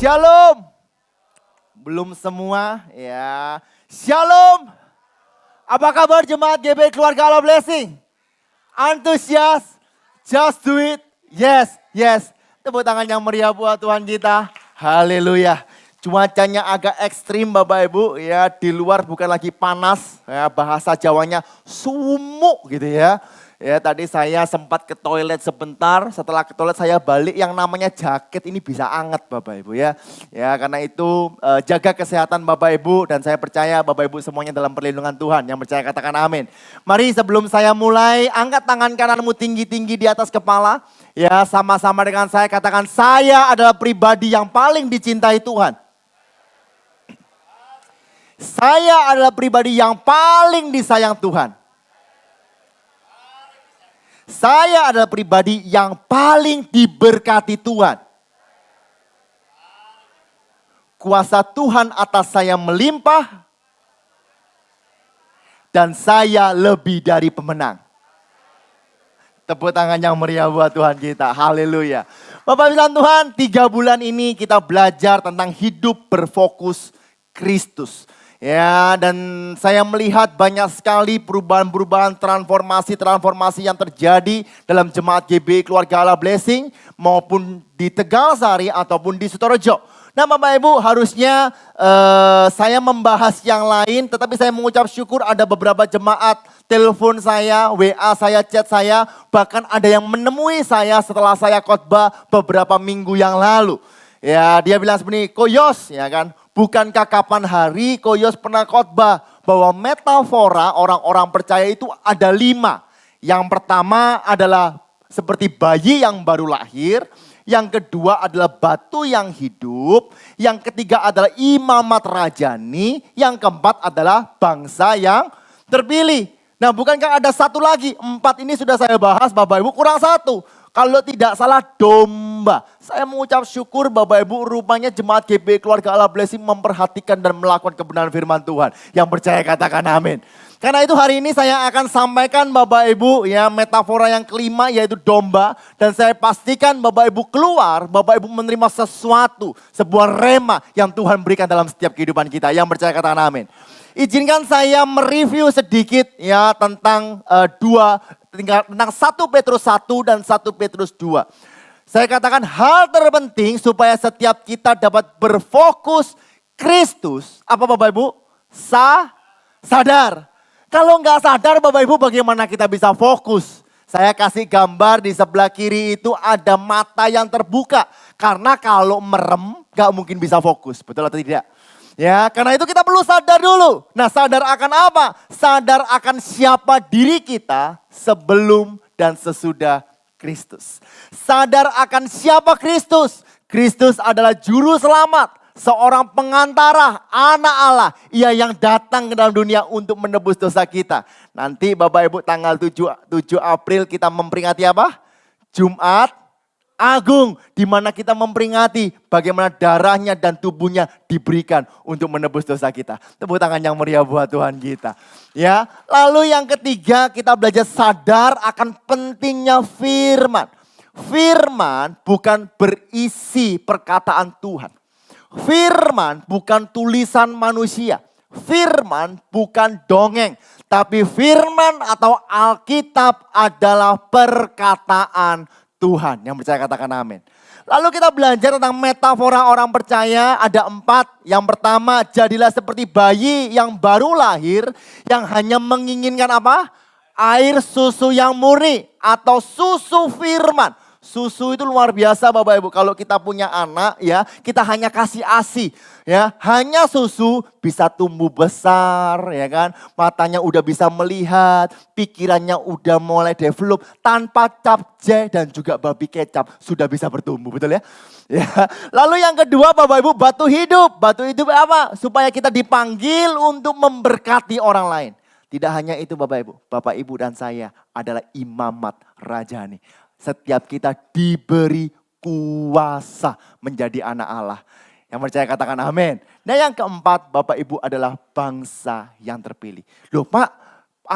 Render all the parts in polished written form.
Shalom. Belum semua ya. Shalom. Apa kabar jemaat GB Keluarga Allah Blessing? Antusias? Just do it. Yes, yes. Tepuk tangan yang meriah buat Tuhan kita. Haleluya. Cuacanya agak ekstrim Bapak Ibu ya. Di luar bukan lagi panas. Ya, bahasa Jawanya sumuk gitu ya. Ya tadi saya sempat ke toilet sebentar, setelah ke toilet saya balik yang namanya jaket ini bisa anget Bapak Ibu ya. Ya karena itu jaga kesehatan Bapak Ibu dan saya percaya Bapak Ibu semuanya dalam perlindungan Tuhan. Yang percaya katakan amin. Mari sebelum saya mulai angkat tangan kananmu tinggi-tinggi di atas kepala. Ya sama-sama dengan saya katakan saya adalah pribadi yang paling dicintai Tuhan. Saya adalah pribadi yang paling disayang Tuhan. Saya adalah pribadi yang paling diberkati Tuhan. Kuasa Tuhan atas saya melimpah. Dan saya lebih dari pemenang. Tepuk tangan yang meriah buat Tuhan kita. Haleluya. Bapak Ibu Tuhan, 3 bulan ini kita belajar tentang hidup berfokus Kristus. Ya, dan saya melihat banyak sekali perubahan-perubahan, transformasi yang terjadi dalam jemaat GB Keluarga Allah Blessing maupun di Tegalsari ataupun di Sutorejo. Nah Bapak Ibu harusnya saya membahas yang lain, tetapi saya mengucap syukur ada beberapa jemaat telepon saya, WA saya, chat saya, bahkan ada yang menemui saya setelah saya khotbah beberapa minggu yang lalu. Ya dia bilang seperti, Koyos ya kan. Bukankah kapan hari Koyos pernah khotbah bahwa metafora orang-orang percaya itu ada 5. Yang pertama adalah seperti bayi yang baru lahir. Yang kedua adalah batu yang hidup. Yang ketiga adalah imamat rajani. Yang keempat adalah bangsa yang terpilih. Nah bukankah ada satu lagi? 4 ini sudah saya bahas Bapak Ibu kurang 1. Kalau tidak salah domba. Saya mengucap syukur Bapak Ibu rupanya jemaat GB Keluarga Allah Blessing memperhatikan dan melakukan kebenaran firman Tuhan. Yang percaya katakan amin. Karena itu hari ini saya akan sampaikan Bapak Ibu ya metafora yang kelima yaitu domba. Dan saya pastikan Bapak Ibu keluar, Bapak Ibu menerima sesuatu. Sebuah rema yang Tuhan berikan dalam setiap kehidupan kita. Yang percaya katakan amin. Izinkan saya mereview sedikit ya tentang tentang 1 Petrus 1 dan 1 Petrus 2. Saya katakan hal terpenting supaya setiap kita dapat berfokus Kristus. Apa Bapak Ibu? Sadar. Kalau nggak sadar Bapak Ibu bagaimana kita bisa fokus? Saya kasih gambar di sebelah kiri itu ada mata yang terbuka. Karena kalau merem nggak mungkin bisa fokus. Betul atau tidak? Ya, karena itu kita perlu sadar dulu. Nah, sadar akan apa? Sadar akan siapa diri kita sebelum dan sesudah Kristus. Sadar akan siapa Kristus. Kristus adalah juru selamat, seorang pengantara, anak Allah. Ia yang datang ke dalam dunia untuk menebus dosa kita. Nanti Bapak Ibu tanggal 7 April kita memperingati apa? Jumat Agung, di mana kita memperingati bagaimana darahnya dan tubuhnya diberikan untuk menebus dosa kita. Tepuk tangan yang meriah buat Tuhan kita. Ya, lalu yang ketiga kita belajar sadar akan pentingnya firman. Firman bukan berisi perkataan Tuhan. Firman bukan tulisan manusia. Firman bukan dongeng. Tapi firman atau Alkitab adalah perkataan Tuhan. Yang percaya katakan amin. Lalu kita belajar tentang metafora orang percaya ada 4. Yang pertama jadilah seperti bayi yang baru lahir. Yang hanya menginginkan apa? Air susu yang murni atau susu firman. Susu itu luar biasa Bapak Ibu. Kalau kita punya anak ya kita hanya kasih ASI. Ya, hanya susu bisa tumbuh besar ya kan. Matanya udah bisa melihat, pikirannya udah mulai develop tanpa capcay dan juga babi kecap sudah bisa bertumbuh, betul ya? Ya. Lalu yang kedua Bapak Ibu batu hidup. Batu hidup apa? Supaya kita dipanggil untuk memberkati orang lain. Tidak hanya itu Bapak Ibu. Bapak Ibu dan saya adalah imamat rajani. Setiap kita diberi kuasa menjadi anak Allah. Yang percaya katakan amin. Nah yang keempat Bapak Ibu adalah bangsa yang terpilih. Loh Pak,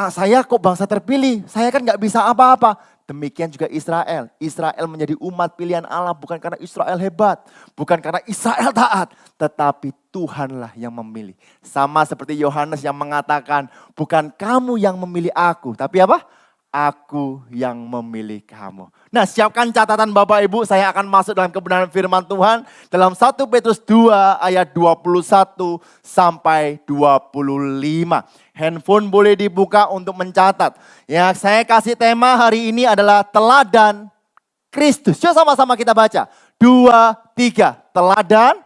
Saya kok bangsa terpilih, saya kan gak bisa apa-apa. Demikian juga Israel. Israel menjadi umat pilihan Allah bukan karena Israel hebat. Bukan karena Israel taat. Tetapi Tuhanlah yang memilih. Sama seperti Yohanes yang mengatakan, bukan kamu yang memilih aku. Tapi apa? Aku yang memilih kamu. Nah, siapkan catatan Bapak Ibu, saya akan masuk dalam kebenaran firman Tuhan. Dalam 1 Petrus 2 ayat 21 sampai 25. Handphone boleh dibuka untuk mencatat. Ya, saya kasih tema hari ini adalah teladan Kristus. Yuk sama-sama kita baca. 2, 3. Teladan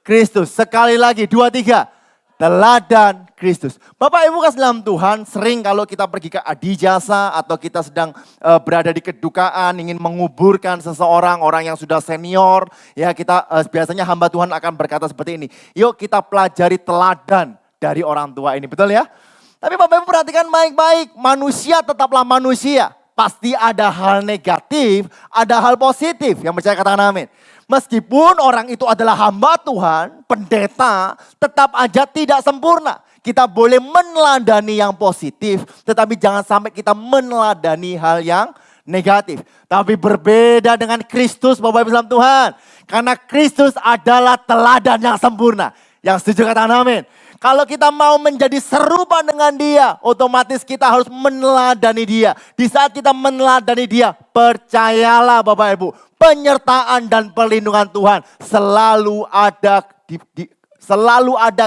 Kristus. Sekali lagi, 2, 3. Teladan Kristus. Bapak Ibu kasih dalam Tuhan, sering kalau kita pergi ke adijasa atau kita sedang berada di kedukaan, ingin menguburkan seseorang, orang yang sudah senior. Ya, kita biasanya hamba Tuhan akan berkata seperti ini. Yuk kita pelajari teladan dari orang tua ini, betul ya? Tapi Bapak Ibu perhatikan baik-baik, manusia tetaplah manusia. Pasti ada hal negatif, ada hal positif. Yang percaya katakan amin. Meskipun orang itu adalah hamba Tuhan, pendeta, tetap aja tidak sempurna. Kita boleh meneladani yang positif, tetapi jangan sampai kita meneladani hal yang negatif. Tapi berbeda dengan Kristus, Bapak Ibu dalam Tuhan. Karena Kristus adalah teladan yang sempurna. Yang setuju katakan amin. Kalau kita mau menjadi serupa dengan dia, otomatis kita harus meneladani dia. Di saat kita meneladani dia, percayalah Bapak Ibu, penyertaan dan perlindungan Tuhan selalu ada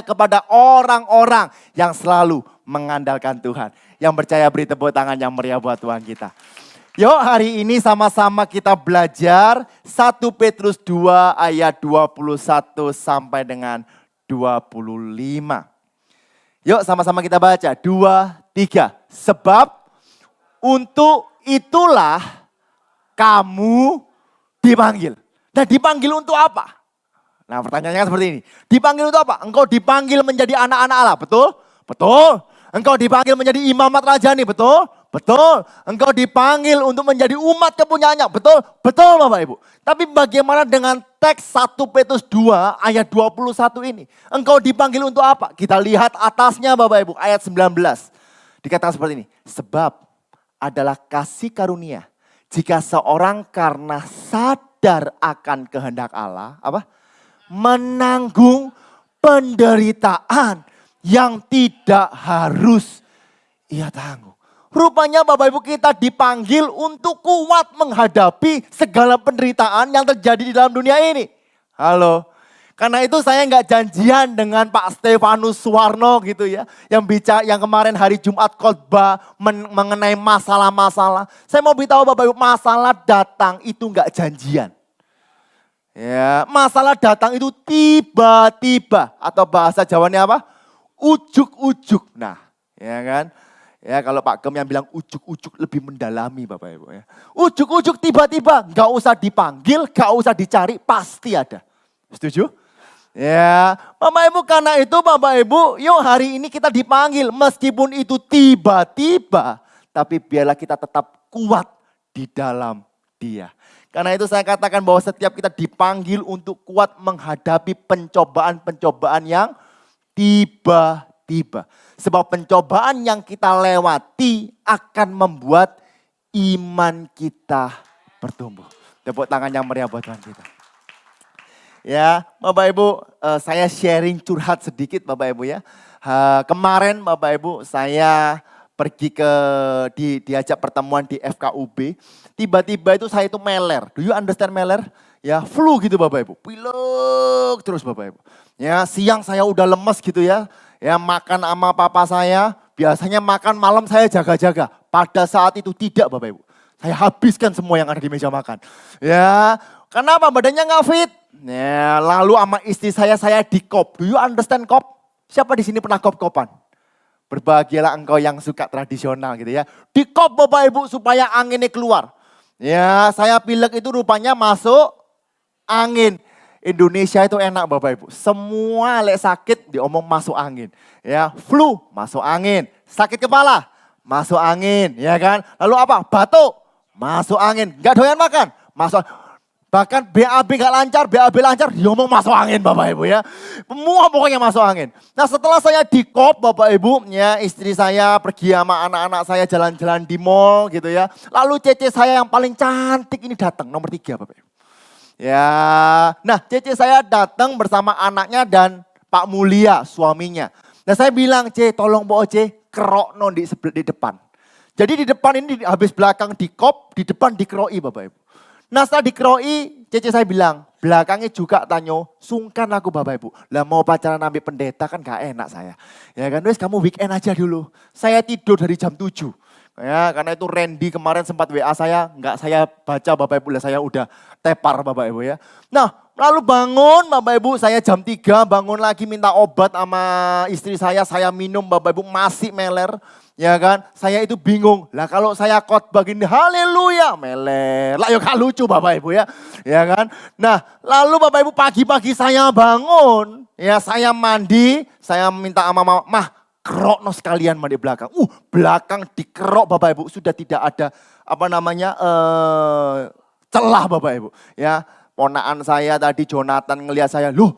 kepada orang-orang yang selalu mengandalkan Tuhan. Yang percaya beri tepuk tangan yang meriah buat Tuhan kita. Yuk hari ini sama-sama kita belajar 1 Petrus 2 ayat 21 sampai dengan 25. Yuk sama-sama kita baca. 2, 3. Sebab untuk itulah kamu dipanggil. Nah dipanggil untuk apa? Nah pertanyaannya seperti ini. Dipanggil untuk apa? Engkau dipanggil menjadi anak-anak Allah. Betul? Betul. Engkau dipanggil menjadi imamat rajani. Betul? Betul. Engkau dipanggil untuk menjadi umat kepunyaannya. Betul? Betul Bapak Ibu. Tapi bagaimana dengan teks 1 Petrus 2 ayat 21 ini? Engkau dipanggil untuk apa? Kita lihat atasnya Bapak Ibu. Ayat 19. Dikatakan seperti ini. Sebab adalah kasih karunia. Jika seorang karena sadar akan kehendak Allah. Apa? Menanggung penderitaan yang tidak harus ia tanggung. Rupanya Bapak Ibu kita dipanggil untuk kuat menghadapi segala penderitaan yang terjadi di dalam dunia ini. Halo. Karena itu saya nggak janjian dengan Pak Stefanus Suwarno gitu ya. Yang kemarin hari Jumat khotbah mengenai masalah-masalah. Saya mau beritahu Bapak Ibu masalah datang itu nggak janjian. Ya, masalah datang itu tiba-tiba atau bahasa Jawanya apa? Ujuk-ujuk. Nah, ya kan? Ya kalau Pak Gem yang bilang ujuk-ujuk lebih mendalami Bapak Ibu ya. Ujuk-ujuk tiba-tiba, nggak usah dipanggil, nggak usah dicari, pasti ada. Setuju? Ya, Bapak Ibu karena itu Bapak Ibu, yuk hari ini kita dipanggil meskipun itu tiba-tiba, tapi biarlah kita tetap kuat di dalam Dia. Karena itu saya katakan bahwa setiap kita dipanggil untuk kuat menghadapi pencobaan-pencobaan yang tiba-tiba. Sebab pencobaan yang kita lewati akan membuat iman kita bertumbuh. Tepuk tangan yang meriah buat Tuhan kita. Ya, Bapak Ibu, saya sharing curhat sedikit Bapak Ibu ya. Kemarin Bapak Ibu saya pergi diajak pertemuan di FKUB. Tiba-tiba itu saya itu meler. Do you understand meler? Ya, flu gitu Bapak Ibu. Pilek terus Bapak Ibu. Ya, siang saya udah lemes gitu ya. Ya, makan sama papa saya. Biasanya makan malam saya jaga-jaga. Pada saat itu tidak Bapak Ibu. Saya habiskan semua yang ada di meja makan. Ya, kenapa badannya nggak fit? Ya, lalu sama istri saya di kop. Do you understand kop? Siapa di sini pernah kop-kopan? Berbahagialah engkau yang suka tradisional gitu ya. Di kop Bapak Ibu supaya anginnya keluar. Ya, saya pilek itu rupanya masuk angin. Indonesia itu enak Bapak Ibu. Semua lek sakit diomong masuk angin. Ya, flu masuk angin. Sakit kepala masuk angin, ya kan? Lalu apa? Batuk masuk angin. Gak doyan makan, masuk. Bahkan BAB gak lancar, BAB lancar, diomong masuk angin Bapak Ibu ya. Semua pokoknya masuk angin. Nah setelah saya di kop Bapak Ibu, ya istri saya pergi sama anak-anak saya jalan-jalan di mall gitu ya. Lalu cece saya yang paling cantik ini datang, nomor 3 Bapak Ibu. Ya, nah cece saya datang bersama anaknya dan Pak Mulia suaminya. Nah saya bilang, tolong bawa kerokno di depan. Jadi di depan ini habis belakang di kop, di depan dikeroi Bapak Ibu. Nah setelah dikeroi, cece saya bilang, belakangnya juga tanyo, sungkan aku Bapak Ibu. Lah mau pacaran ambil pendeta kan gak enak saya. Ya kan, wes kamu weekend aja dulu. Saya tidur dari jam 7. Ya, karena itu Randy kemarin sempat WA saya, nggak saya baca Bapak Ibu, lah saya udah tepar Bapak Ibu ya. Nah, lalu bangun Bapak Ibu, saya jam 3 bangun lagi minta obat sama istri saya minum Bapak Ibu masih meler. Ya kan, saya itu bingung. Lah kalau saya khotbah gini, haleluya, meler. Lah ya gak lucu Bapak Ibu ya. Ya kan. Nah, lalu Bapak Ibu pagi-pagi saya bangun, ya saya mandi, saya minta sama mama, mah kerokno sekalian mandi belakang. Belakang dikerok Bapak Ibu, sudah tidak ada celah Bapak Ibu. Ya, ponaan saya tadi Jonathan ngelihat saya, "Loh,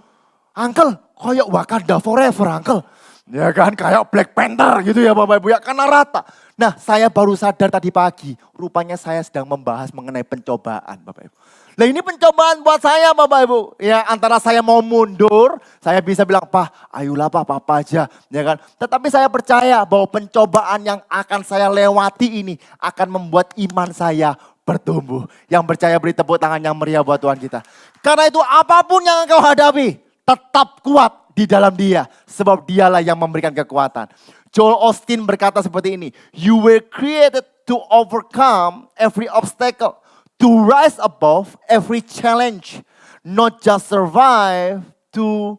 Uncle, kayak Wakanda Forever, Uncle." Ya kan, kayak Black Panther gitu ya Bapak Ibu ya, karena rata. Nah saya baru sadar tadi pagi, rupanya saya sedang membahas mengenai pencobaan Bapak Ibu. Nah ini pencobaan buat saya Bapak Ibu. Ya antara saya mau mundur, saya bisa bilang, "Pak, ayolah Pak, apa aja." Ya kan, tetapi saya percaya bahwa pencobaan yang akan saya lewati ini akan membuat iman saya bertumbuh. Yang percaya beri tepuk tangan yang meriah buat Tuhan kita. Karena itu apapun yang engkau hadapi, tetap kuat di dalam Dia, sebab Dialah yang memberikan kekuatan. Joel Osteen berkata seperti ini, "You were created to overcome every obstacle, to rise above every challenge, not just survive, to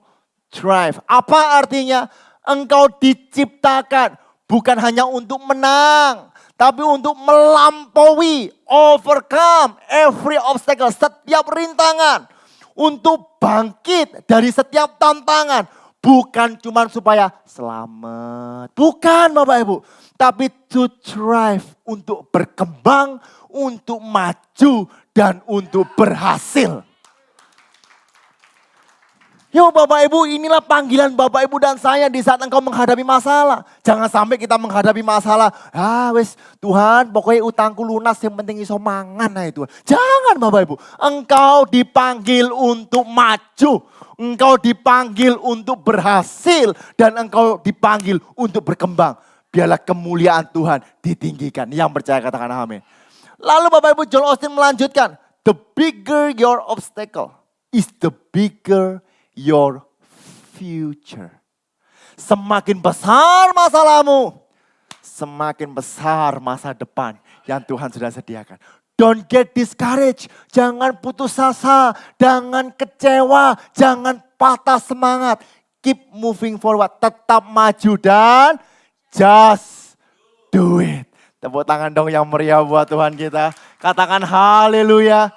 thrive." Apa artinya? Engkau diciptakan bukan hanya untuk menang, tapi untuk melampaui, overcome every obstacle, setiap rintangan. Untuk bangkit dari setiap tantangan. Bukan cuma supaya selamat. Bukan Bapak Ibu. Tapi to thrive, untuk berkembang, untuk maju, dan untuk berhasil. Yo Bapak Ibu, inilah panggilan Bapak Ibu dan saya di saat engkau menghadapi masalah. Jangan sampai kita menghadapi masalah, wes Tuhan pokoknya utangku lunas yang penting iso mangan aja Tuhan. Jangan Bapak Ibu, engkau dipanggil untuk maju. Engkau dipanggil untuk berhasil dan engkau dipanggil untuk berkembang. Biarlah kemuliaan Tuhan ditinggikan. Yang percaya katakan amin. Lalu Bapak Ibu Joel Osteen melanjutkan, "The bigger your obstacle is the bigger your future." Semakin besar masalahmu, semakin besar masa depan yang Tuhan sudah sediakan. Don't get discouraged, jangan putus asa, jangan kecewa, jangan patah semangat. Keep moving forward, tetap maju dan just do it. Tepuk tangan dong yang meriah buat Tuhan kita. Katakan haleluya.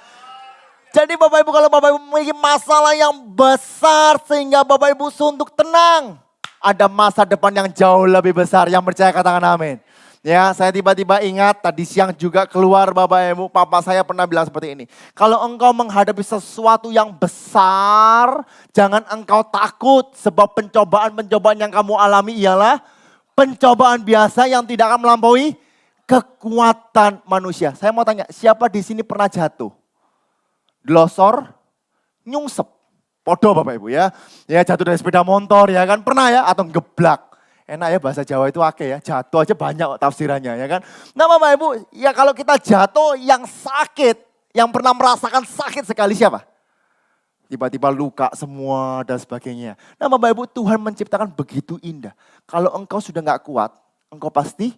Jadi Bapak Ibu, kalau Bapak Ibu memiliki masalah yang besar sehingga Bapak Ibu suntuk, tenang. Ada masa depan yang jauh lebih besar. Yang percaya katakan amin. Ya, saya tiba-tiba ingat tadi siang juga keluar Bapak Ibu, papa saya pernah bilang seperti ini. Kalau engkau menghadapi sesuatu yang besar, jangan engkau takut, sebab pencobaan-pencobaan yang kamu alami ialah pencobaan biasa yang tidak akan melampaui kekuatan manusia. Saya mau tanya, siapa di sini pernah jatuh? Glosor, nyungsep. Podo Bapak Ibu ya. Ya jatuh dari sepeda motor ya kan, pernah ya, atau geblak. Enak ya bahasa Jawa itu akeh ya, jatuh aja banyak tafsirannya ya kan. Nah Bapak Ibu, ya kalau kita jatuh yang sakit, yang pernah merasakan sakit sekali siapa? Tiba-tiba luka semua dan sebagainya. Nah Bapak Ibu, Tuhan menciptakan begitu indah. Kalau engkau sudah gak kuat, engkau pasti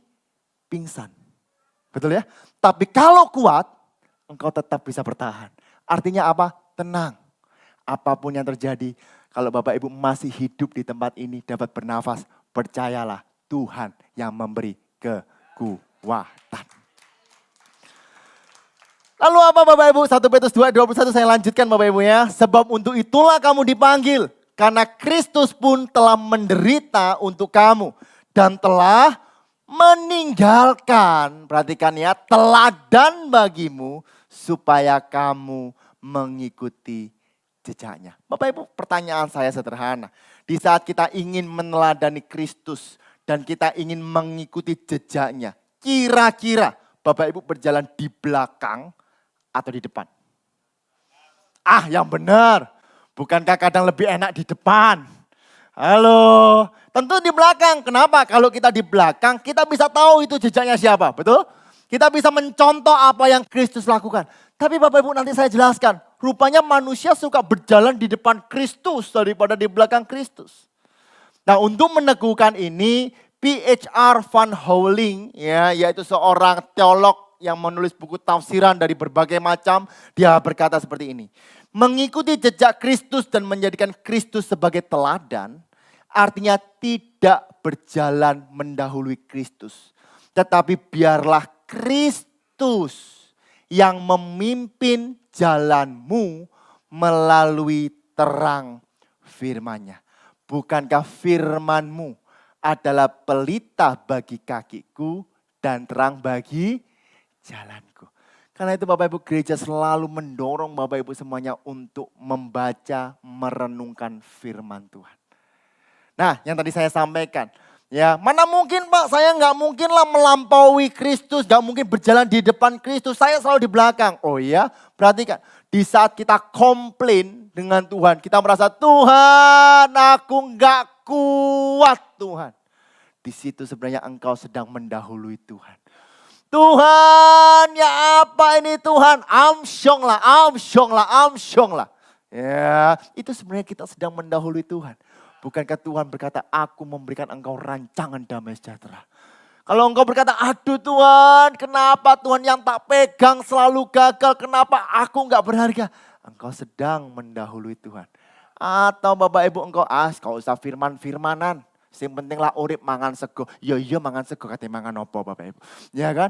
pingsan. Betul ya? Tapi kalau kuat, engkau tetap bisa bertahan. Artinya apa? Tenang. Apapun yang terjadi, kalau Bapak Ibu masih hidup di tempat ini dapat bernafas, percayalah Tuhan yang memberi kekuatan. Lalu apa Bapak Ibu? 1 Petrus 2:21 saya lanjutkan Bapak Ibu ya. Sebab untuk itulah kamu dipanggil. Karena Kristus pun telah menderita untuk kamu. Dan telah meninggalkan, perhatikan ya, teladan bagimu supaya kamu mengikuti jejaknya. Bapak Ibu, pertanyaan saya sederhana. Di saat kita ingin meneladani Kristus dan kita ingin mengikuti jejaknya, kira-kira Bapak Ibu berjalan di belakang atau di depan? Yang benar. Bukankah kadang lebih enak di depan? Halo, tentu di belakang. Kenapa? Kalau kita di belakang, kita bisa tahu itu jejaknya siapa, betul? Kita bisa mencontoh apa yang Kristus lakukan. Tapi Bapak Ibu nanti saya jelaskan, rupanya manusia suka berjalan di depan Kristus daripada di belakang Kristus. Nah, untuk meneguhkan ini, P.H.R. Van Houweling, yaitu seorang teolog yang menulis buku tafsiran dari berbagai macam, dia berkata seperti ini. Mengikuti jejak Kristus dan menjadikan Kristus sebagai teladan, artinya tidak berjalan mendahului Kristus. Tetapi biarlah Kristus yang memimpin jalanmu melalui terang firman-Nya. Bukankah firman-Mu adalah pelita bagi kakiku dan terang bagi jalanku. Karena itu Bapak Ibu, gereja selalu mendorong Bapak Ibu semuanya untuk membaca, merenungkan firman Tuhan. Nah, yang tadi saya sampaikan, mana mungkin Pak, saya nggak mungkin lah melampaui Kristus, nggak mungkin berjalan di depan Kristus, saya selalu di belakang. Oh iya, perhatikan, di saat kita komplain dengan Tuhan, kita merasa Tuhan aku nggak kuat Tuhan. Di situ sebenarnya engkau sedang mendahului Tuhan. Tuhan, ya apa ini Tuhan? Amsyong lah. Ya, itu sebenarnya kita sedang mendahului Tuhan. Bukankah Tuhan berkata, aku memberikan engkau rancangan damai sejahtera. Kalau engkau berkata, aduh Tuhan, kenapa Tuhan yang tak pegang selalu gagal, kenapa aku enggak berharga? Engkau sedang mendahului Tuhan. Atau Bapak Ibu engkau, kau usah firman-firmanan. Yang pentinglah urip mangan sego. Iya mangan sego katanya mangan opo Bapak Ibu. Ya kan?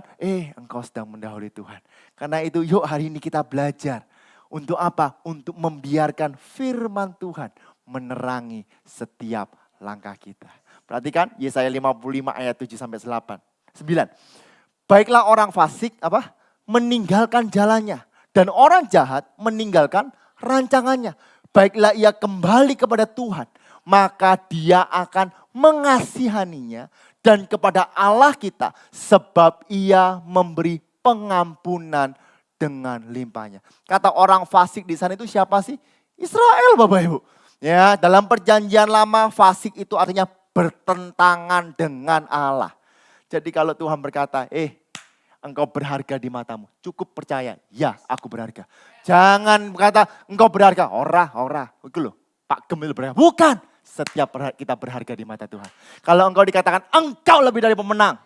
Engkau sedang mendahului Tuhan. Karena itu yuk hari ini kita belajar. Untuk apa? Untuk membiarkan firman Tuhan menerangi setiap langkah kita. Perhatikan Yesaya 55 ayat 7 sampai 9. Baiklah orang fasik meninggalkan jalannya dan orang jahat meninggalkan rancangannya. Baiklah ia kembali kepada Tuhan, maka dia akan mengasihaninya dan kepada Allah kita sebab ia memberi pengampunan dengan limpahnya. Kata orang fasik di sana itu siapa sih? Israel Bapak Ibu. Ya, dalam perjanjian lama fasik itu artinya bertentangan dengan Allah. Jadi kalau Tuhan berkata, engkau berharga di matamu. Cukup percaya, ya aku berharga. Jangan berkata engkau berharga, ora. Itu loh, Pak Gemil berharga. Bukan, setiap kita berharga di mata Tuhan. Kalau engkau dikatakan engkau lebih dari pemenang.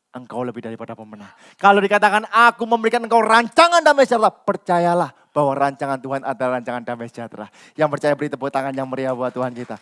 Engkau lebih daripada pemenang. Kalau dikatakan aku memberikan engkau rancangan damai sejahtera, percayalah bahwa rancangan Tuhan adalah rancangan damai sejahtera. Yang percaya beri tepuk tangan yang meriah buat Tuhan kita.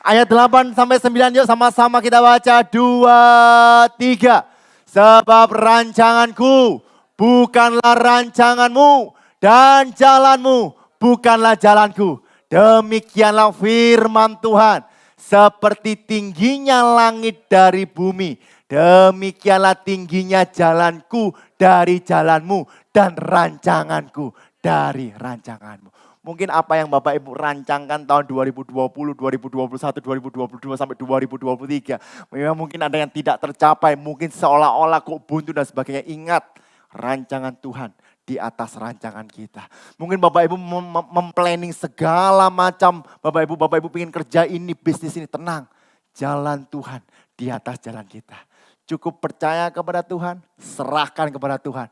Ayat 8 sampai 9 yuk sama-sama kita baca 2, 3. Sebab rancanganku bukanlah rancanganmu dan jalanmu bukanlah jalanku. Demikianlah firman Tuhan. Seperti tingginya langit dari bumi, demikianlah tingginya jalanku dari jalanmu dan rancanganku dari rancanganmu. Mungkin apa yang Bapak Ibu rancangkan tahun 2020, 2021, 2022 sampai 2023. Memang mungkin ada yang tidak tercapai, mungkin seolah-olah kok buntu dan sebagainya. Ingat, rancangan Tuhan di atas rancangan kita. Mungkin Bapak Ibu memplanning segala macam. Bapak Ibu ingin kerja ini, bisnis ini, tenang. Jalan Tuhan di atas jalan kita. Cukup percaya kepada Tuhan, serahkan kepada Tuhan.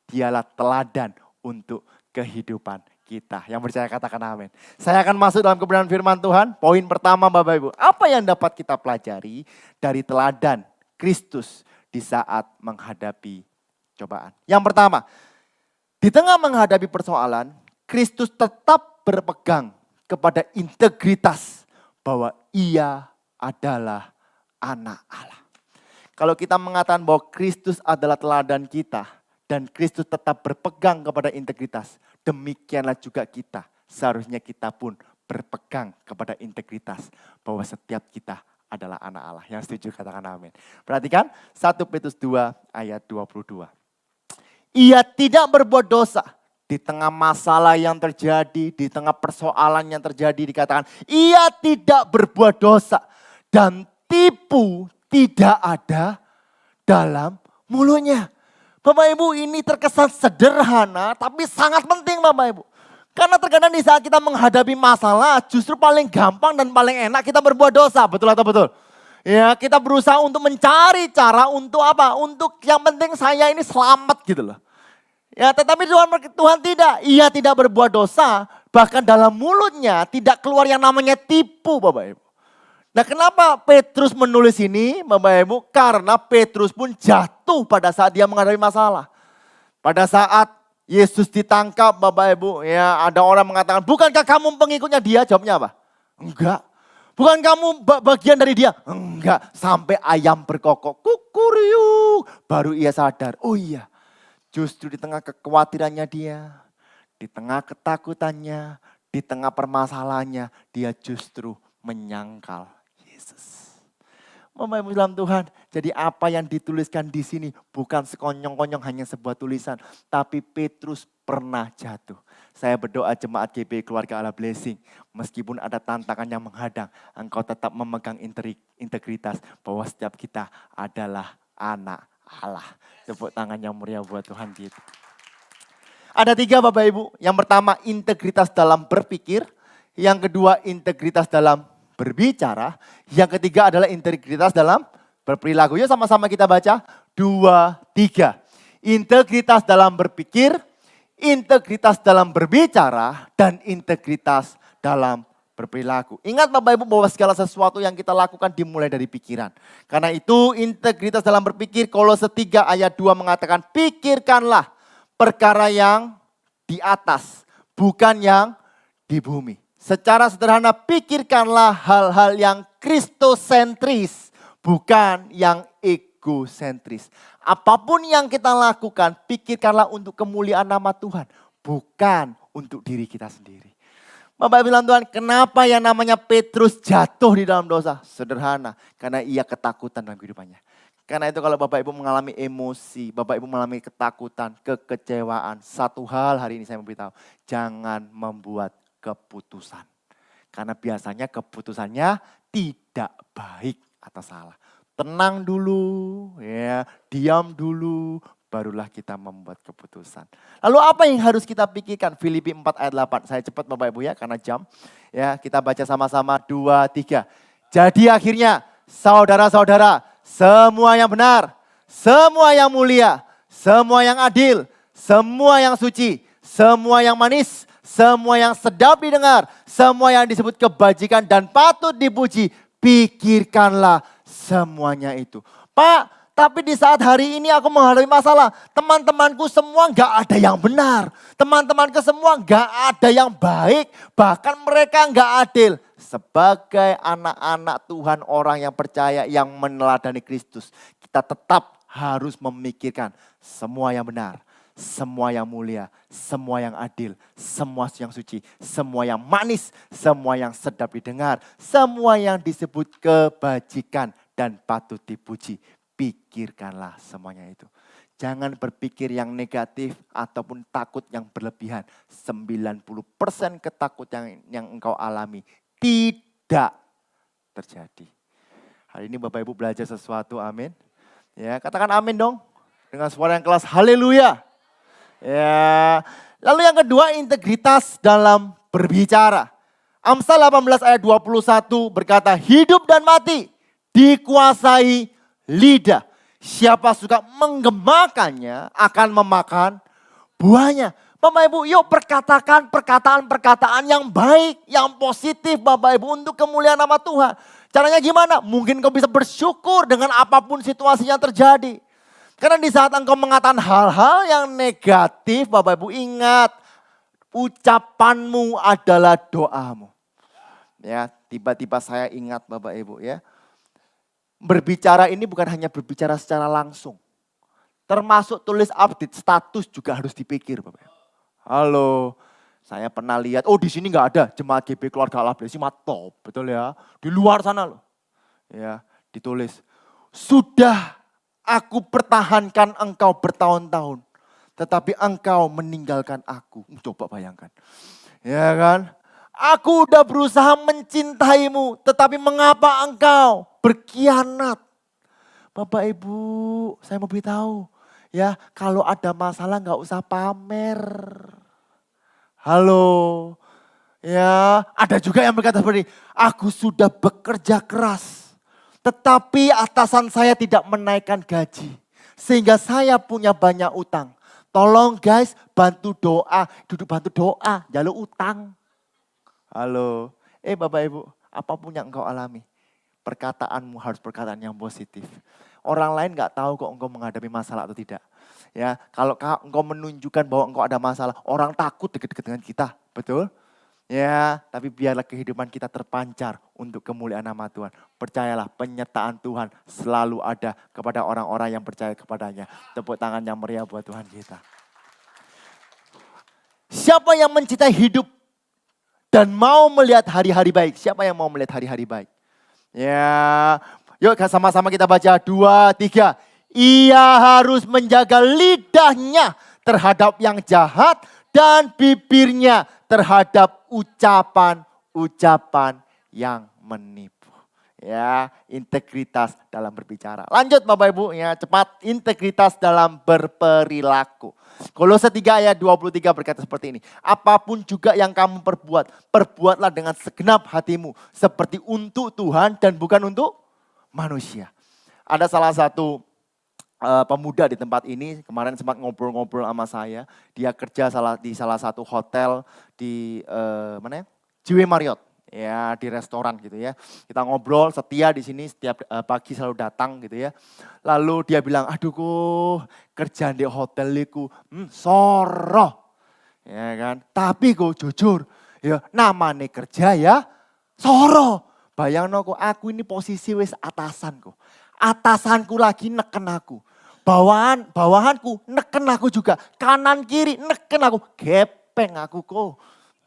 Dialah teladan untuk kehidupan kita. Yang percaya katakan amin. Saya akan masuk dalam kebenaran firman Tuhan. Poin pertama Bapak Ibu, apa yang dapat kita pelajari dari teladan Kristus di saat menghadapi cobaan? Yang pertama, di tengah menghadapi persoalan, Kristus tetap berpegang kepada integritas bahwa ia adalah anak Allah. Kalau kita mengatakan bahwa Kristus adalah teladan kita dan Kristus tetap berpegang kepada integritas, demikianlah juga kita. Seharusnya kita pun berpegang kepada integritas bahwa setiap kita adalah anak Allah. Yang setuju katakan amin. Perhatikan 1 Petrus 2 ayat 22. Ia tidak berbuat dosa di tengah masalah yang terjadi, di tengah persoalan yang terjadi dikatakan ia tidak berbuat dosa dan tipu tidak ada dalam mulutnya. Bapak Ibu, ini terkesan sederhana tapi sangat penting Bapak Ibu. Karena terkadang di saat kita menghadapi masalah justru paling gampang dan paling enak kita berbuat dosa, betul atau betul? Ya, kita berusaha untuk mencari cara untuk apa? Untuk yang penting saya ini selamat gitu loh. Ya, tetapi Tuhan tidak, ia tidak berbuat dosa, bahkan dalam mulutnya tidak keluar yang namanya tipu Bapak Ibu. Nah, kenapa Petrus menulis ini Bapak Ibu? Karena Petrus pun jatuh pada saat dia menghadapi masalah. Pada saat Yesus ditangkap Bapak Ibu, ya ada orang mengatakan, bukankah kamu pengikutnya dia? Jawabnya apa? Enggak. Bukan kamu bagian dari dia? Enggak. Sampai ayam berkokok, kukuriuk. Baru ia sadar, oh iya. Justru di tengah kekhawatirannya dia, di tengah ketakutannya, di tengah permasalahannya, dia justru menyangkal Yesus. Bapak Ibu dalam Tuhan, jadi apa yang dituliskan di sini bukan sekonyong-konyong hanya sebuah tulisan, tapi Petrus pernah jatuh. Saya berdoa jemaat GBI Keluarga Allah Blessing, meskipun ada tantangan yang menghadang, engkau tetap memegang integritas bahwa setiap kita adalah anak Allah. Tepuk tangan yang meriah buat Tuhan gitu. Ada 3 Bapak Ibu, yang pertama integritas dalam berpikir, yang kedua integritas dalam berbicara, yang ketiga adalah integritas dalam berperilaku. Yuk sama-sama kita baca, 2, 3. Integritas dalam berpikir, integritas dalam berbicara, dan integritas dalam berperilaku. Ingat Bapak Ibu bahwa segala sesuatu yang kita lakukan dimulai dari pikiran. Karena itu integritas dalam berpikir, Kolose 3 ayat 2 mengatakan, pikirkanlah perkara yang di atas, bukan yang di bumi. Secara sederhana pikirkanlah hal-hal yang kristosentris, bukan yang egosentris. Apapun yang kita lakukan, pikirkanlah untuk kemuliaan nama Tuhan, bukan untuk diri kita sendiri. Bapak bilang Tuhan, kenapa yang namanya Petrus jatuh di dalam dosa? Sederhana, karena ia ketakutan dalam kehidupannya. Karena itu kalau Bapak Ibu mengalami emosi, Bapak Ibu mengalami ketakutan, kekecewaan, satu hal hari ini saya memberitahu, jangan membuat keputusan. Karena biasanya keputusannya tidak baik atau salah. Tenang dulu, ya, diam dulu, barulah kita membuat keputusan. Lalu apa yang harus kita pikirkan? Filipi 4 ayat 8. Saya cepat Bapak Ibu ya, karena jam. Ya, kita baca sama-sama 2, 3. Jadi akhirnya saudara-saudara, semua yang benar, semua yang mulia, semua yang adil, semua yang suci, semua yang manis, semua yang sedap didengar, semua yang disebut kebajikan dan patut dipuji, pikirkanlah semuanya itu. Pak, tapi di saat hari ini aku menghadapi masalah. Teman-temanku semua gak ada yang benar. Teman-temanku semua gak ada yang baik. Bahkan mereka gak adil. Sebagai anak-anak Tuhan, orang yang percaya, yang meneladani Kristus, kita tetap harus memikirkan semua yang benar, semua yang mulia, semua yang adil, semua yang suci, semua yang manis, semua yang sedap didengar, semua yang disebut kebajikan dan patut dipuji. Pikirkanlah semuanya itu. Jangan berpikir yang negatif ataupun takut yang berlebihan. 90% ketakutan yang engkau alami tidak terjadi. Hari ini Bapak Ibu belajar sesuatu, amin. Ya, katakan amin dong. Dengan suara yang keras, haleluya. Ya. Lalu yang kedua, integritas dalam berbicara. Amsal 18 ayat 21 berkata, hidup dan mati dikuasai lidah. Siapa suka menggemakannya akan memakan buahnya. Bapak Ibu, yuk perkatakan perkataan-perkataan yang baik, yang positif Bapak Ibu untuk kemuliaan nama Tuhan. Caranya gimana? Mungkin kau bisa bersyukur dengan apapun situasi yang terjadi. Karena di saat engkau mengatakan hal-hal yang negatif, Bapak Ibu ingat, ucapanmu adalah doamu. Ya, tiba-tiba saya ingat Bapak Ibu ya. Berbicara ini bukan hanya berbicara secara langsung. Termasuk tulis update status juga harus dipikir Bapak Ibu. Halo, saya pernah lihat, oh di sini nggak ada jemaat GB Keluarga Allah Blessing, top, betul ya. Di luar sana loh, ya ditulis, sudah aku pertahankan engkau bertahun-tahun, tetapi engkau meninggalkan aku. Coba bayangkan. Ya kan? Aku udah berusaha mencintaimu, tetapi mengapa engkau berkhianat? Bapak Ibu, saya mau beritahu. Ya, kalau ada masalah nggak usah pamer. Halo. Ya, ada juga yang berkata seperti, aku sudah bekerja keras, tetapi atasan saya tidak menaikkan gaji. Sehingga saya punya banyak utang. Tolong guys, bantu doa, duduk bantu doa, jalur utang. Halo, Bapak Ibu, apapun yang engkau alami, perkataanmu harus perkataan yang positif. Orang lain gak tahu kok engkau menghadapi masalah atau tidak. Ya, kalau engkau menunjukkan bahwa engkau ada masalah, orang takut dekat-dekat dengan kita, betul? Ya, tapi biarlah kehidupan kita terpancar untuk kemuliaan nama Tuhan. Percayalah, penyertaan Tuhan selalu ada kepada orang-orang yang percaya kepadanya. Tepuk tangan yang meriah buat Tuhan kita. Siapa yang mencintai hidup dan mau melihat hari-hari baik? Siapa yang mau melihat hari-hari baik? Ya, yuk sama-sama kita baca 2, 3. Ia harus menjaga lidahnya terhadap yang jahat dan bibirnya terhadap ucapan-ucapan yang menipu. Ya, integritas dalam berbicara. Lanjut Bapak Ibu ya, cepat. Integritas dalam berperilaku. Kolose 3 ayat 23 berkata seperti ini. Apapun juga yang kamu perbuat, perbuatlah dengan segenap hatimu. Seperti untuk Tuhan dan bukan untuk manusia. Ada salah satu pemuda di tempat ini kemarin sempat ngobrol-ngobrol sama saya. Dia kerja di salah satu hotel di mana ya? JW Marriott. Ya, di restoran gitu ya. Kita ngobrol setia di sini setiap pagi selalu datang gitu ya. Lalu dia bilang, aduh kok kerjaan di hotel itu soro. Ya kan? Tapi kok jujur, ya namanya kerja ya soro. Bayangno kok aku ini posisi wis atasan kok. Atasanku lagi neken aku. Bawahanku neken aku juga. Kanan kiri neken aku. Gepeng aku kok.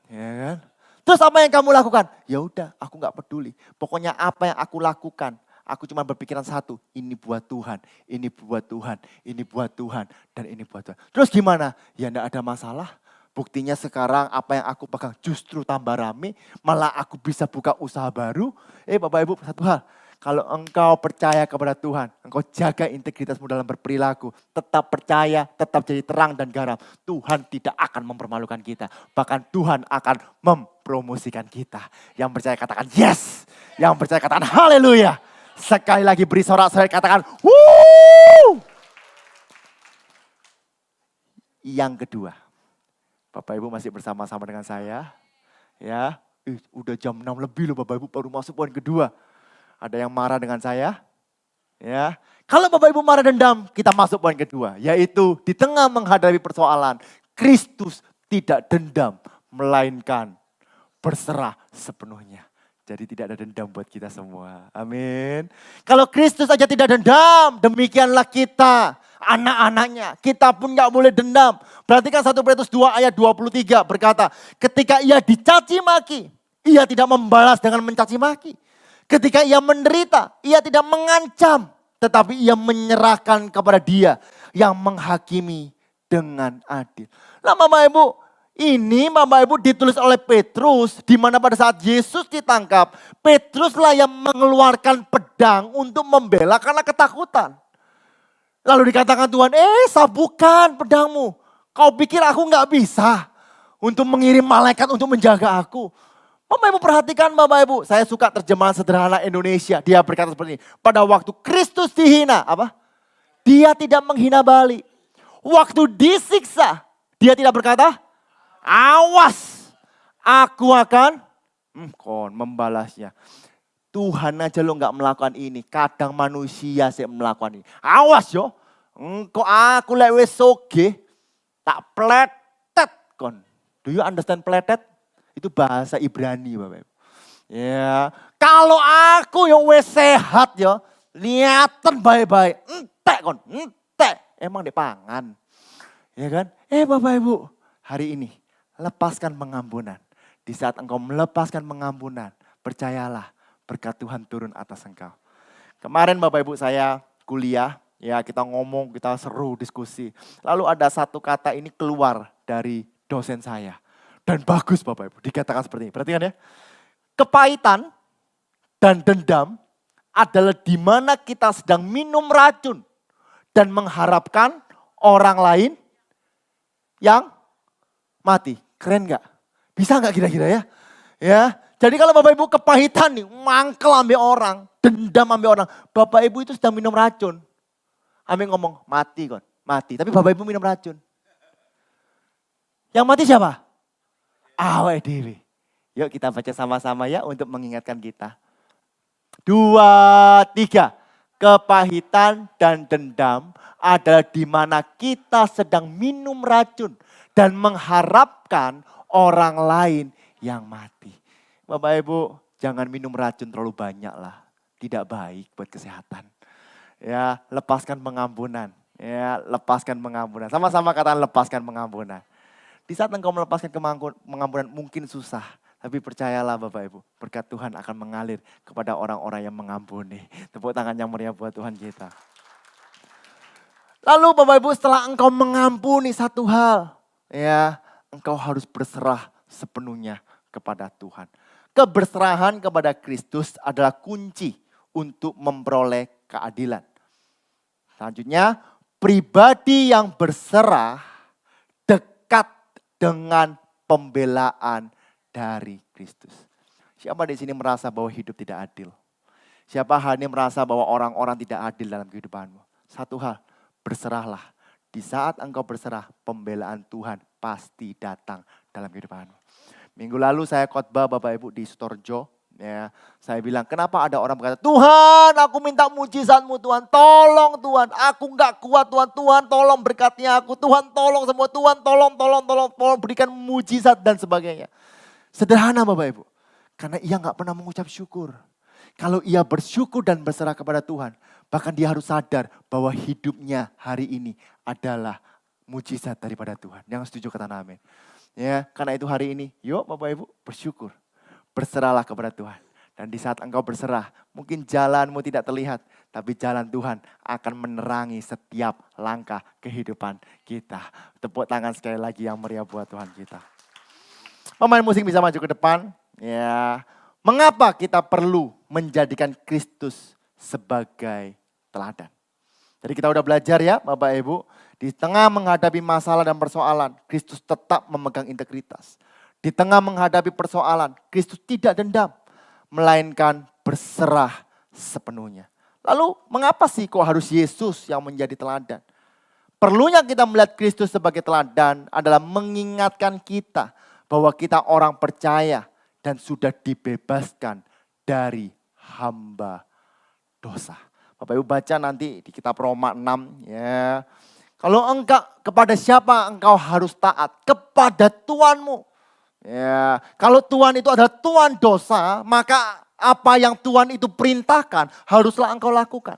Ya kan? Terus apa yang kamu lakukan? Ya udah, aku nggak peduli. Pokoknya apa yang aku lakukan, aku cuma berpikiran satu, ini buat Tuhan, ini buat Tuhan, ini buat Tuhan, dan ini buat Tuhan. Terus gimana? Ya enggak ada masalah. Buktinya sekarang apa yang aku pegang justru tambah rame, malah aku bisa buka usaha baru. Bapak Ibu, satu hal. Kalau engkau percaya kepada Tuhan, engkau jaga integritasmu dalam berperilaku, tetap percaya, tetap jadi terang dan garam. Tuhan tidak akan mempermalukan kita. Bahkan Tuhan akan mempromosikan kita. Yang percaya katakan yes. Yang percaya katakan haleluya. Sekali lagi beri sorak-sorai katakan wuuu. Yang kedua, Bapak Ibu masih bersama-sama dengan saya. Ya, udah jam 6 lebih loh Bapak Ibu baru masuk poin kedua. Ada yang marah dengan saya? Ya. Kalau Bapak Ibu marah dendam, kita masuk poin kedua. Yaitu di tengah menghadapi persoalan, Kristus tidak dendam, melainkan berserah sepenuhnya. Jadi tidak ada dendam buat kita semua. Amin. Kalau Kristus aja tidak dendam, demikianlah kita, anak-anaknya. Kita pun gak boleh dendam. Perhatikan 1 Petrus 2 ayat 23 berkata, ketika ia dicaci maki, ia tidak membalas dengan mencaci maki. Ketika ia menderita, ia tidak mengancam, tetapi ia menyerahkan kepada Dia yang menghakimi dengan adil. Nah Bapak Ibu, ini Bapak Ibu ditulis oleh Petrus, di mana pada saat Yesus ditangkap, Petruslah yang mengeluarkan pedang untuk membela karena ketakutan. Lalu dikatakan Tuhan, sabukan pedangmu. Kau pikir aku gak bisa untuk mengirim malaikat untuk menjaga aku? Bapak Ibu perhatikan Bapak Ibu, saya suka terjemahan sederhana Indonesia. Dia berkata seperti ini, pada waktu Kristus dihina, apa? Dia tidak menghina balik. Waktu disiksa, dia tidak berkata, awas, aku akan membalasnya. Tuhan aja lo gak melakukan ini, kadang manusia sih melakukan ini. Awas yo, engkau aku lewe soge, tak pletet kon. Do you understand pletet? Itu bahasa Ibrani Bapak Ibu. Ya, kalau aku yang wes sehat ya, liatan baik-baik, entek kon, entek. Emang dipangan. Ya kan? Bapak Ibu, hari ini lepaskan pengampunan. Di saat engkau melepaskan pengampunan, percayalah berkat Tuhan turun atas engkau. Kemarin Bapak Ibu saya kuliah Ya kita ngomong, kita seru, diskusi. Lalu ada satu kata ini keluar dari dosen saya. Dan bagus Bapak Ibu, dikatakan seperti ini. Perhatikan ya. Kepahitan dan dendam adalah di mana kita sedang minum racun dan mengharapkan orang lain yang mati. Keren gak? Bisa gak kira-kira ya? Ya, jadi kalau Bapak Ibu kepahitan nih, mangkel ambil orang, dendam ambil orang. Bapak Ibu itu sedang minum racun. Ambil ngomong, mati kon, mati. Tapi Bapak Ibu minum racun. Yang mati siapa? Awake dhewe. Yuk kita baca sama-sama ya untuk mengingatkan kita. 2, 3. Kepahitan dan dendam adalah di mana kita sedang minum racun dan mengharapkan orang lain yang mati. Bapak Ibu, jangan minum racun terlalu banyak lah. Tidak baik buat kesehatan. Ya, lepaskan pengampunan. Ya, lepaskan pengampunan. Sama-sama katakan lepaskan pengampunan. Di saat engkau melepaskan pengampunan mungkin susah. Tapi percayalah Bapak Ibu, berkat Tuhan akan mengalir kepada orang-orang yang mengampuni. Tepuk tangan yang meriah buat Tuhan kita. Lalu Bapak Ibu setelah engkau mengampuni satu hal, ya, engkau harus berserah sepenuhnya kepada Tuhan. Keberserahan kepada Kristus adalah kunci untuk memperoleh keadilan. Selanjutnya, pribadi yang berserah dekat dengan pembelaan dari Kristus. Siapa di sini merasa bahwa hidup tidak adil? Siapa hari ini merasa bahwa orang-orang tidak adil dalam kehidupanmu? Satu hal, berserahlah. Di saat engkau berserah, pembelaan Tuhan pasti datang dalam kehidupanmu. Minggu lalu saya khotbah Bapak Ibu di Sutorjo. Ya, saya bilang, kenapa ada orang berkata, Tuhan aku minta mujizatmu Tuhan, tolong Tuhan, aku gak kuat Tuhan, Tuhan tolong berkati aku, Tuhan tolong semua, Tuhan tolong berikan mujizat dan sebagainya. Sederhana Bapak Ibu, karena ia gak pernah mengucap syukur. Kalau ia bersyukur dan berserah kepada Tuhan, bahkan dia harus sadar bahwa hidupnya hari ini adalah mujizat daripada Tuhan. Yang setuju kata amin. Ya, karena itu hari ini, yuk Bapak Ibu bersyukur. Berserahlah kepada Tuhan. Dan di saat engkau berserah, mungkin jalanmu tidak terlihat. Tapi jalan Tuhan akan menerangi setiap langkah kehidupan kita. Tepuk tangan sekali lagi yang meriah buat Tuhan kita. Pemain musik bisa maju ke depan. Ya, mengapa kita perlu menjadikan Kristus sebagai teladan? Jadi kita udah belajar ya Bapak Ibu. Di tengah menghadapi masalah dan persoalan, Kristus tetap memegang integritas. Di tengah menghadapi persoalan, Kristus tidak dendam, melainkan berserah sepenuhnya. Lalu mengapa sih kok harus Yesus yang menjadi teladan? Perlunya kita melihat Kristus sebagai teladan adalah mengingatkan kita bahwa kita orang percaya dan sudah dibebaskan dari hamba dosa. Bapak Ibu baca nanti di kitab Roma 6 ya. Kalau engkau kepada siapa engkau harus taat? Kepada Tuhanmu. Ya, kalau Tuhan itu adalah Tuhan dosa, maka apa yang Tuhan itu perintahkan haruslah engkau lakukan.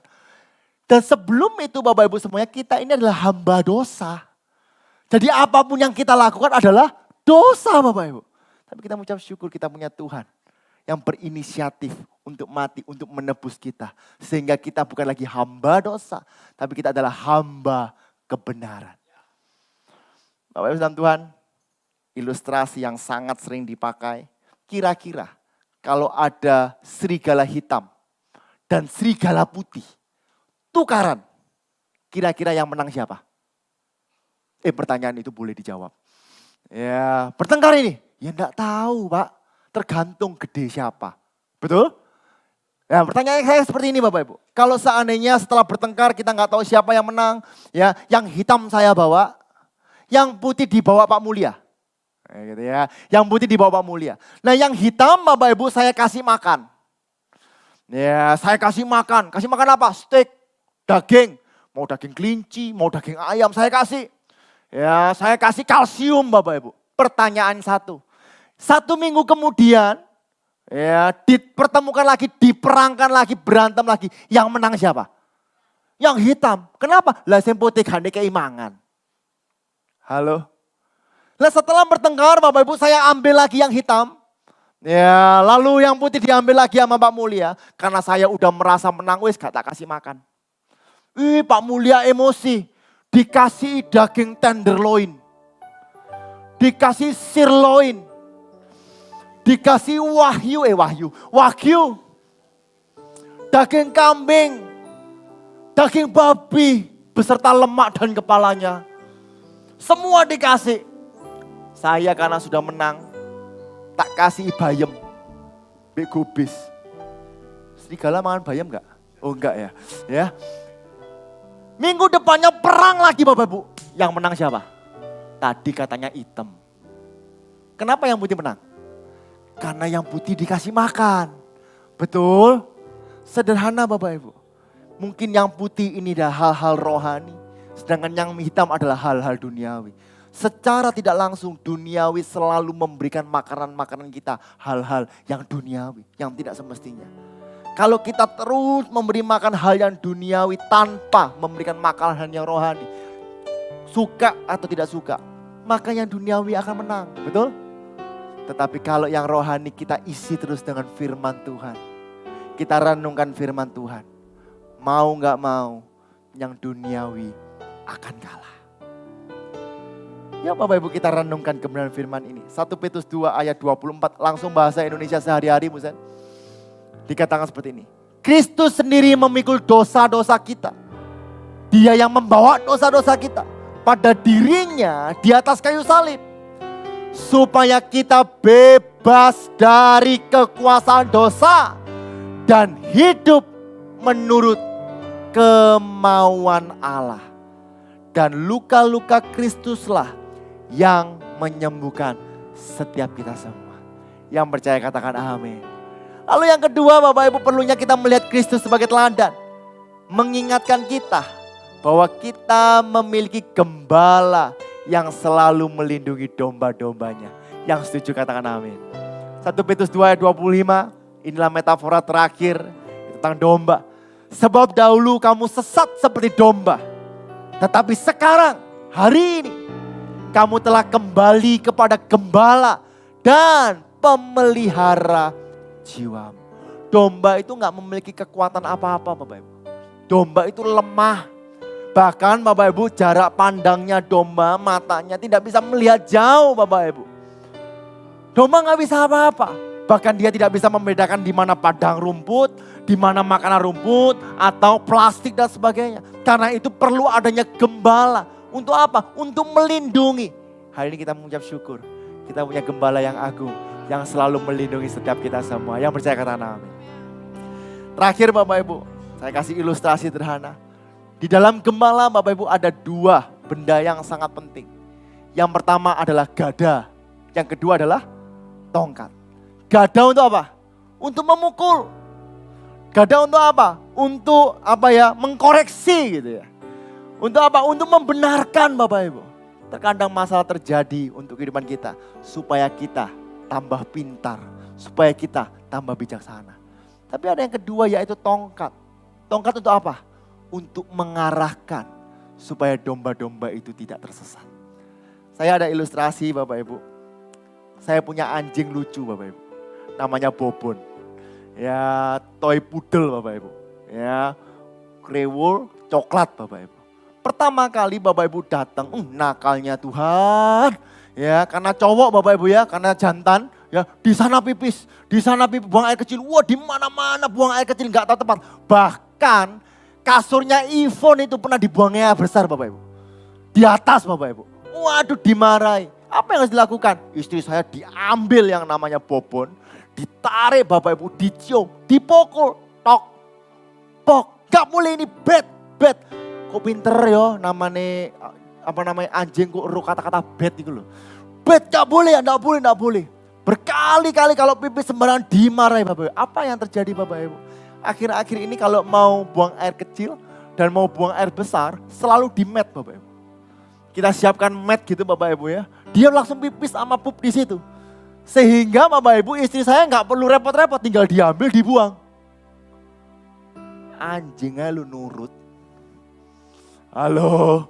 Dan sebelum itu Bapak Ibu semuanya, kita ini adalah hamba dosa. Jadi apapun yang kita lakukan adalah dosa Bapak Ibu. Tapi kita mengucap syukur kita punya Tuhan yang berinisiatif untuk mati, untuk menebus kita. Sehingga kita bukan lagi hamba dosa, tapi kita adalah hamba kebenaran. Bapak Ibu dan Tuhan, ilustrasi yang sangat sering dipakai. Kira-kira kalau ada serigala hitam dan serigala putih, tukaran. Kira-kira yang menang siapa? Pertanyaan itu boleh dijawab. Ya, bertengkar ini. Ya enggak tahu Pak, tergantung gede siapa. Betul? Ya, pertanyaan saya seperti ini Bapak Ibu. Kalau seandainya setelah bertengkar kita enggak tahu siapa yang menang. Ya, yang hitam saya bawa, yang putih dibawa Pak Mulia. Gitu ya. Yang putih dibawa Pak Mulia. Nah yang hitam Bapak Ibu saya kasih makan. Ya saya kasih makan. Kasih makan apa? Steak, daging. Mau daging kelinci, mau daging ayam saya kasih. Ya saya kasih kalsium Bapak Ibu. Pertanyaan satu. 1 minggu kemudian ya dipertemukan lagi, diperangkan lagi, berantem lagi. Yang menang siapa? Yang hitam. Kenapa? Lah yang putih gane keimangan. Halo? Nah setelah bertengkar Bapak Ibu saya ambil lagi yang hitam. Ya lalu yang putih diambil lagi sama Pak Mulia. Karena saya udah merasa menang, wis gak tak kasih makan. Pak Mulia emosi. Dikasih daging tenderloin. Dikasih sirloin. Dikasih wagyu. Daging kambing. Daging babi beserta lemak dan kepalanya. Semua dikasih. Saya karena sudah menang, tak kasih bayam. Bek gubis. Serigala makan bayam enggak? Oh enggak ya. Ya. Minggu depannya perang lagi Bapak Ibu. Yang menang siapa? Tadi katanya hitam. Kenapa yang putih menang? Karena yang putih dikasih makan. Betul? Sederhana Bapak Ibu. Mungkin yang putih ini adalah hal-hal rohani. Sedangkan yang hitam adalah hal-hal duniawi. Secara tidak langsung duniawi selalu memberikan makanan-makanan kita. Hal-hal yang duniawi, yang tidak semestinya. Kalau kita terus memberi makan hal yang duniawi tanpa memberikan makanan yang rohani. Suka atau tidak suka, maka yang duniawi akan menang. Betul? Tetapi kalau yang rohani kita isi terus dengan firman Tuhan. Kita renungkan firman Tuhan. Mau gak mau, yang duniawi akan kalah. Ya Bapak Ibu kita renungkan kebenaran firman ini. 1 Petrus 2 ayat 24 langsung bahasa Indonesia sehari-hari Musen. Dikatakan seperti ini. Kristus sendiri memikul dosa-dosa kita. Dia yang membawa dosa-dosa kita pada dirinya di atas kayu salib. Supaya kita bebas dari kekuasaan dosa dan hidup menurut kemauan Allah. Dan luka-luka Kristuslah yang menyembuhkan setiap kita semua. Yang percaya katakan amin. Lalu yang kedua Bapak Ibu perlunya kita melihat Kristus sebagai teladan. Mengingatkan kita bahwa kita memiliki gembala yang selalu melindungi domba-dombanya. Yang setuju katakan amin. 1 Petrus 2 ayat 25 inilah metafora terakhir tentang domba. Sebab dahulu kamu sesat seperti domba. Tetapi sekarang hari ini kamu telah kembali kepada gembala dan pemelihara jiwamu. Domba itu gak memiliki kekuatan apa-apa Bapak Ibu. Domba itu lemah. Bahkan Bapak Ibu jarak pandangnya domba, matanya tidak bisa melihat jauh Bapak Ibu. Domba gak bisa apa-apa. Bahkan dia tidak bisa membedakan di mana padang rumput, di mana makanan rumput, atau plastik dan sebagainya. Karena itu perlu adanya gembala. Untuk apa? Untuk melindungi. Hari ini kita mengucap syukur. Kita punya gembala yang agung. Yang selalu melindungi setiap kita semua. Yang percaya kata amin. Terakhir Bapak Ibu, saya kasih ilustrasi sederhana. Di dalam gembala Bapak Ibu ada dua benda yang sangat penting. Yang pertama adalah gada. Yang kedua adalah tongkat. Gada untuk apa? Untuk memukul. Gada untuk apa? Untuk apa ya? Mengkoreksi gitu ya. Untuk apa? Untuk membenarkan Bapak Ibu. Terkadang masalah terjadi untuk kehidupan kita. Supaya kita tambah pintar. Supaya kita tambah bijaksana. Tapi ada yang kedua yaitu tongkat. Tongkat untuk apa? Untuk mengarahkan. Supaya domba-domba itu tidak tersesat. Saya ada ilustrasi Bapak Ibu. Saya punya anjing lucu Bapak Ibu. Namanya Bobon. Ya toy poodle Bapak Ibu. Ya krewul coklat Bapak Ibu. Pertama kali Bapak Ibu datang, nakalnya Tuhan. Ya karena cowok Bapak Ibu ya, karena jantan. Ya di sana pipis, buang air kecil. Wah di mana-mana buang air kecil nggak tahu tempat. Bahkan kasurnya Ivon itu pernah dibuang air besar Bapak Ibu. Di atas Bapak Ibu. Waduh dimarahi. Apa yang harus dilakukan? Istri saya diambil yang namanya Bobon. Ditarik Bapak Ibu, dicium, dipukul, tok, pok, gak boleh ini bet. Kok pinter ya namanya, anjing kok kata-kata bet itu loh. Bet gak boleh, gak boleh. Berkali-kali kalau pipis sembarangan dimarahi Bapak Ibu. Apa yang terjadi Bapak Ibu? Akhir-akhir ini kalau mau buang air kecil dan mau buang air besar, selalu di mat Bapak Ibu. Kita siapkan mat gitu Bapak Ibu ya. Dia langsung pipis sama pup di situ. Sehingga Bapak Ibu istri saya nggak perlu repot-repot, tinggal diambil dibuang. Anjingnya lu nurut. Halo.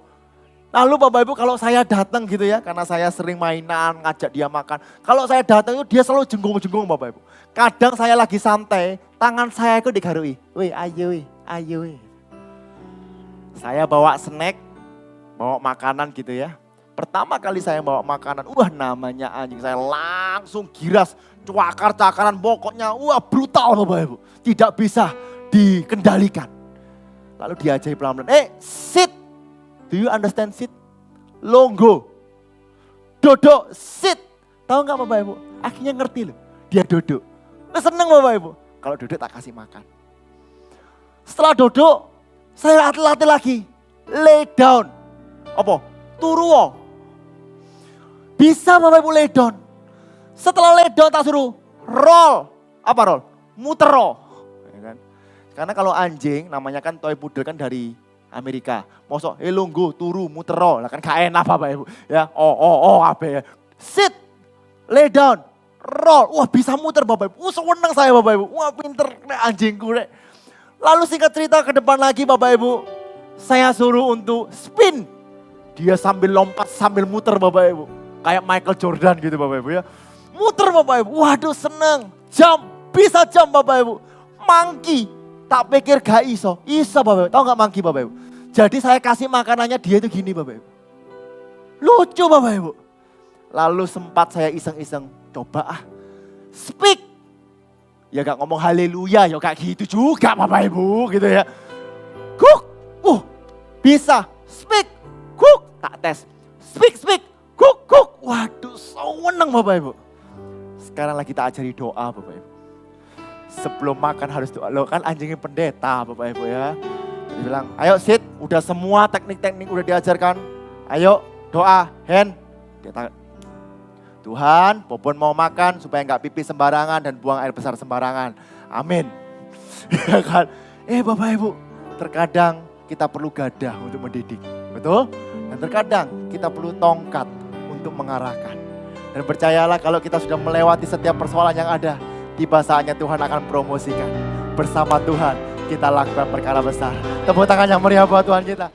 Lalu Bapak Ibu kalau saya datang gitu ya, karena saya sering mainan ngajak dia makan. Kalau saya datang itu dia selalu jenggung-jenggung Bapak Ibu. Kadang saya lagi santai, tangan saya itu digarui. Wih ayo wih. Saya bawa snack, bawa makanan gitu ya. Pertama kali saya bawa makanan, namanya anjing. Saya langsung giras, cakar-cakaran pokoknya, brutal Bapak Ibu. Tidak bisa dikendalikan. Lalu diajari pelan-pelan, sit. Do you understand sit? Longgo. Duduk, sit. Tahu nggak Bapak Ibu? Akhirnya ngerti loh, dia duduk. Seneng Bapak Ibu. Kalau duduk tak kasih makan. Setelah duduk, saya latih lagi. Lay down. Apa? Turu. Bisa Bapak Ibu lay down. Setelah lay down tak suruh roll. Apa roll? Muter. Ya kan? Karena kalau anjing namanya kan toy poodle kan dari Amerika. Mosok lungguh, turu, muter. Lah kan gak enak Bapak Ibu. Ya, apa ya. Sit. Lay down. Roll. Bisa muter Bapak Ibu. Seneng saya Bapak Ibu. Pinter anjingku rek. Lalu singkat cerita ke depan lagi Bapak Ibu. Saya suruh untuk spin. Dia sambil lompat, sambil muter Bapak Ibu. Kayak Michael Jordan gitu Bapak Ibu ya. Muter Bapak Ibu. Waduh seneng. Jump. Bisa jump Bapak Ibu. Monkey. Tak pikir gak iso. Iso Bapak Ibu. Tahu gak monkey Bapak Ibu? Jadi saya kasih makanannya dia itu gini Bapak Ibu. Lucu Bapak Ibu. Lalu sempat saya iseng-iseng. Coba speak. Ya gak ngomong haleluya, ya gak gitu juga Bapak Ibu gitu ya. Cook, bisa. Speak, cook, tak tes. Speak, cook. Waduh, seneng Bapak Ibu. Sekarang lagi tak ajari doa Bapak Ibu. Sebelum makan harus doa. Loh kan anjingnya pendeta Bapak Ibu ya. Dia bilang, ayo sit, udah semua teknik-teknik udah diajarkan. Ayo doa, hand. Dia tanya, Tuhan, Bobon mau makan supaya nggak pipis sembarangan dan buang air besar sembarangan. Amin. Ya kan? Bapak Ibu, terkadang kita perlu gadah untuk mendidik. Betul? Dan terkadang kita perlu tongkat untuk mengarahkan. Dan percayalah kalau kita sudah melewati setiap persoalan yang ada, tiba saatnya Tuhan akan promosikan. Bersama Tuhan kita lakukan perkara besar. Tepuk tangan yang meriah buat Tuhan kita.